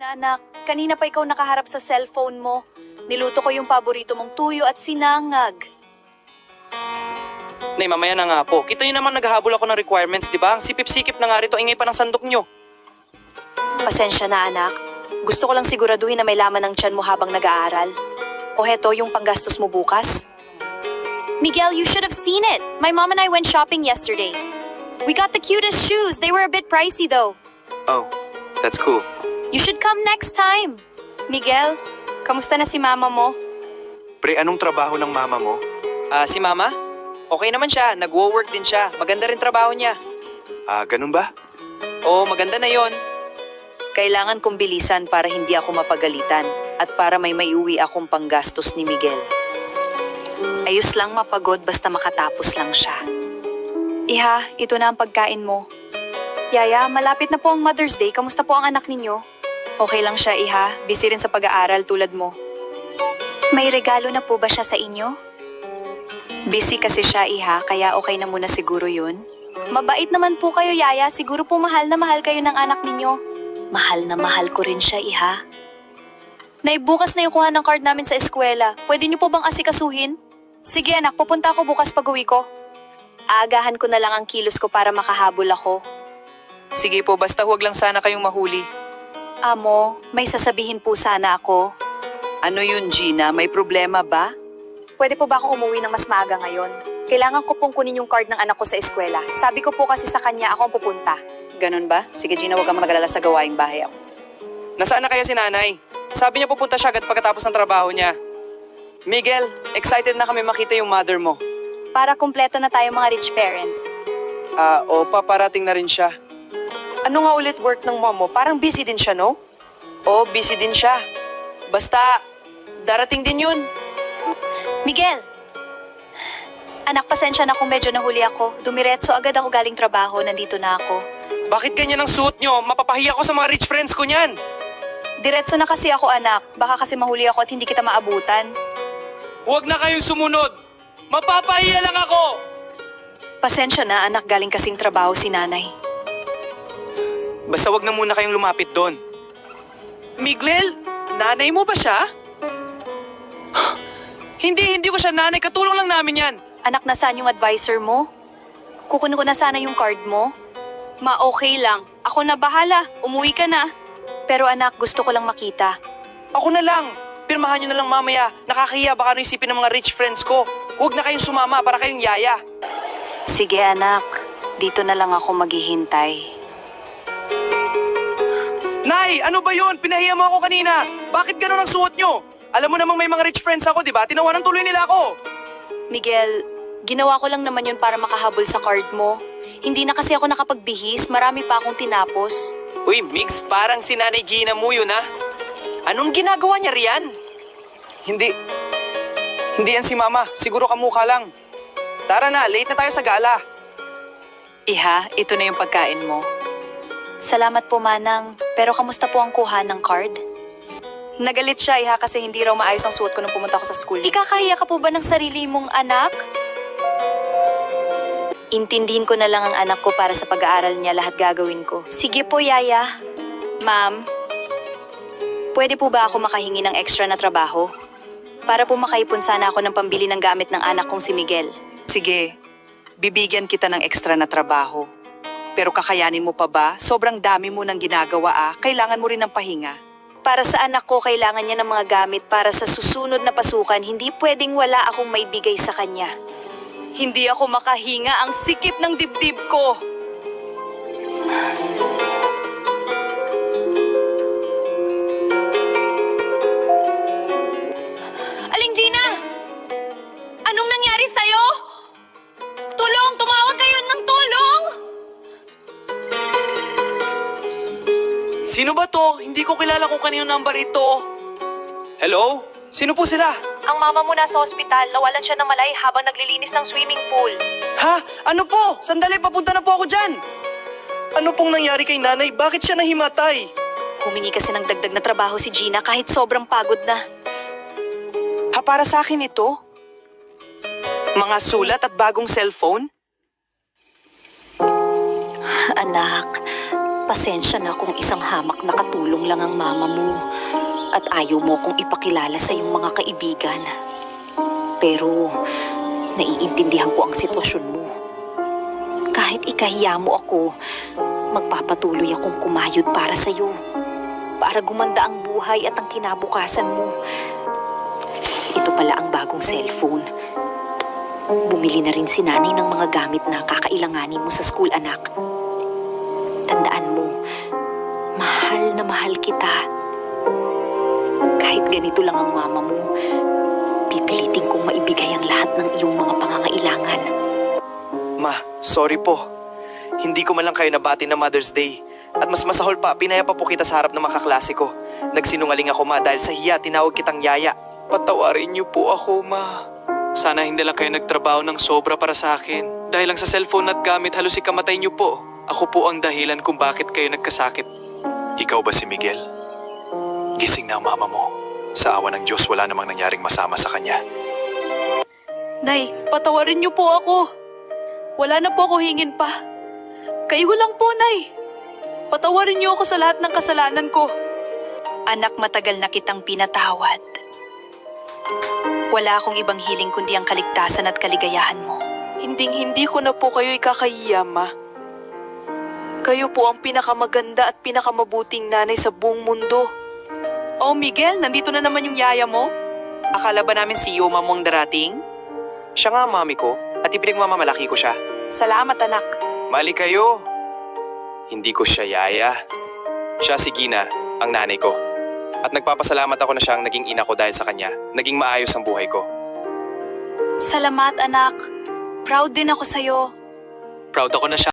Anak, kanina pa ikaw nakaharap sa cellphone mo. Niluto ko yung paborito mong tuyo at sinangag. Nay, mamaya na nga po. Kita niyo naman naghahabol ako ng requirements, di ba? Ang sipip-sikip na nga rito, ingay pa ng sandok niyo. Pasensya na anak. Gusto ko lang siguraduhin na may laman ng tiyan mo habang nag-aaral. O heto yung panggastos mo bukas. Miguel, you should have seen it. My mom and I went shopping yesterday. We got the cutest shoes. They were a bit pricey though. Oh, that's cool. You should come next time. Miguel, kamusta na si mama mo? Pre, anong trabaho ng mama mo? Si Mama? Okay naman siya, nagwo-work din siya. Maganda rin trabaho niya. Ganun ba? Oo, maganda na yon. Kailangan kong bilisan para hindi ako mapagalitan at para may maiuwi akong panggastos ni Miguel. Ayos lang mapagod basta makatapos lang siya. Iha, ito na ang pagkain mo. Yaya, malapit na po ang Mother's Day. Kamusta po ang anak ninyo? Okay lang siya, Iha. Busy rin sa pag-aaral tulad mo. May regalo na po ba siya sa inyo? Busy kasi siya, Iha, kaya okay na muna siguro yun. Mabait naman po kayo, Yaya. Siguro po mahal na mahal kayo ng anak ninyo. Mahal na mahal ko rin siya, Iha. Naibukas na yung kuha ng card namin sa eskwela. Pwede niyo po bang asikasuhin? Sige anak, pupunta ako bukas pag-uwi ko. Aagahan ko na lang ang kilos ko para makahabol ako. Sige po, basta huwag lang sana kayong mahuli. Amo, may sasabihin po sana ako. Ano yun, Gina? May problema ba? Pwede po ba akong umuwi ng mas maaga ngayon? Kailangan ko pong kunin yung card ng anak ko sa eskwela. Sabi ko po kasi sa kanya ako ang pupunta. Ganun ba? Sige Gina, huwag kang mag-alala sa gawaing bahay ako. Nasaan na kaya si nanay? Sabi niya pupunta siya agad pagkatapos ng trabaho niya. Miguel, excited na kami makita yung mother mo. Para kumpleto na tayo mga rich parents. O paparating na rin siya. Ano nga ulit work ng mom mo? Parang busy din siya, no? Oo, busy din siya. Basta, darating din yun. Miguel! Anak, pasensya na kung medyo nahuli ako. Dumiretso agad ako galing trabaho. Nandito na ako. Bakit ganyan ang suot nyo? Mapapahiya ko sa mga rich friends ko niyan. Diretso na kasi ako anak. Baka kasi mahuli ako at hindi kita maabutan. Huwag na kayong sumunod. Mapapahiya lang ako. Pasensya na anak, galing kasing trabaho si nanay. Basta wag na muna kayong lumapit doon. Miguel, nanay mo ba siya? Hindi ko siya nanay. Katulong lang namin yan. Anak, nasaan yung advisor mo? Kukunin ko na sana yung card mo. Ma, okay lang. Ako na bahala. Umuwi ka na. Pero anak, gusto ko lang makita. Ako na lang. Pirmahan nyo na lang mamaya. Nakakahiya baka ano isipin ng mga rich friends ko. Huwag na kayong sumama para kayong yaya. Sige anak, dito na lang ako maghihintay. Nay, ano ba yun? Pinahiya mo ako kanina. Bakit ganun ang suot nyo? Alam mo namang may mga rich friends ako, di ba? Tinawanan tuloy nila ako. Miguel, ginawa ko lang naman yun para makahabol sa card mo. Hindi na kasi ako nakapagbihis, marami pa akong tinapos. Uy, Mix, parang si Nanay Gina mo yun, ha? Anong ginagawa niya riyan? Hindi yan si Mama. Siguro kamukha lang. Tara na, late na tayo sa gala. Iha, ito na yung pagkain mo. Salamat po manang, pero kamusta po ang kuha ng card? Nagalit siya Iha kasi hindi raw maayos ang suot ko nung pumunta ko sa school. Ikakahiya ka po ba ng sarili mong anak? Intindihin ko na lang ang anak ko para sa pag-aaral niya lahat gagawin ko. Sige po, Yaya. Ma'am, pwede po ba ako makahingi ng extra na trabaho? Para po makaipon sana ako ng pambili ng gamit ng anak kong si Miguel. Sige, bibigyan kita ng extra na trabaho. Pero kakayanin mo pa ba? Sobrang dami mo nang ginagawa Kailangan mo rin ng pahinga. Para sa anak ko, kailangan niya ng mga gamit para sa susunod na pasukan. Hindi pwedeng wala akong may bigay sa kanya. Hindi ako makahinga, ang sikip ng dibdib ko. Aling Gina! Anong nangyari sa'yo? Tulong! Tumawag kayo ng tulong! Sino ba to? Hindi ko kilala kung kanino number ito. Hello? Sino po sila? Ang mama mo nasa ospital, nawalan siya ng malay habang naglilinis ng swimming pool. Ha? Ano po? Sandali, papunta na po ako dyan. Ano pong nangyari kay nanay? Bakit siya nahimatay? Humingi kasi ng dagdag na trabaho si Gina kahit sobrang pagod na. Para sa akin ito? Mga sulat at bagong cellphone? Anak, Pasensya na kung isang hamak na katulong lang ang mama mo at ayaw mo kong ipakilala sa iyong mga kaibigan. Pero naiintindihan ko ang sitwasyon mo. Kahit ikahiya mo ako, magpapatuloy akong kumayod para sa iyo. Para gumanda ang buhay at ang kinabukasan mo. Ito pala ang bagong cellphone. Bumili na rin si nanay ng mga gamit na kakailanganin mo sa school, anak. Tandaan mo, mahal na mahal kita. Kahit ganito lang ang mama mo, pipilitin kong maibigay ang lahat ng iyong mga pangangailangan. Ma, sorry po. Hindi ko man lang kayo nabati na Mother's Day. At mas masahol pa, pinaya pa po kita sa harap ng mga kaklase ko. Nagsinungaling ako, ma, dahil sa hiya tinawag kitang yaya. Patawarin niyo po ako, ma. Sana hindi lang kayo nagtrabaho ng sobra para sa akin. Dahil lang sa cellphone at gamit, halos ikamatay niyo po. Ako po ang dahilan kung bakit kayo nagkasakit. Ikaw ba si Miguel? Gising na ang mama mo. Sa awa ng Diyos, wala namang nangyaring masama sa kanya. Nay, patawarin niyo po ako. Wala na po ako hingin pa. Kayo lang po, Nay. Patawarin niyo ako sa lahat ng kasalanan ko. Anak, matagal na kitang pinatawad. Wala akong ibang hiling kundi ang kaligtasan at kaligayahan mo. Hinding-hindi ko na po kayo ikakahiya, Ma. Kayo po ang pinakamaganda at pinakamabuting nanay sa buong mundo. Oh, Miguel, nandito na naman yung yaya mo? Akala ba namin si Yoma mo ang darating? Siya nga ang mami ko at ipinagmamamalaki ko siya. Salamat, anak. Mali kayo. Hindi ko siya yaya. Siya si Gina, ang nanay ko. At nagpapasalamat ako na siya ang naging ina ko dahil sa kanya. Naging maayos ang buhay ko. Salamat, anak. Proud din ako sa'yo. Proud ako na siya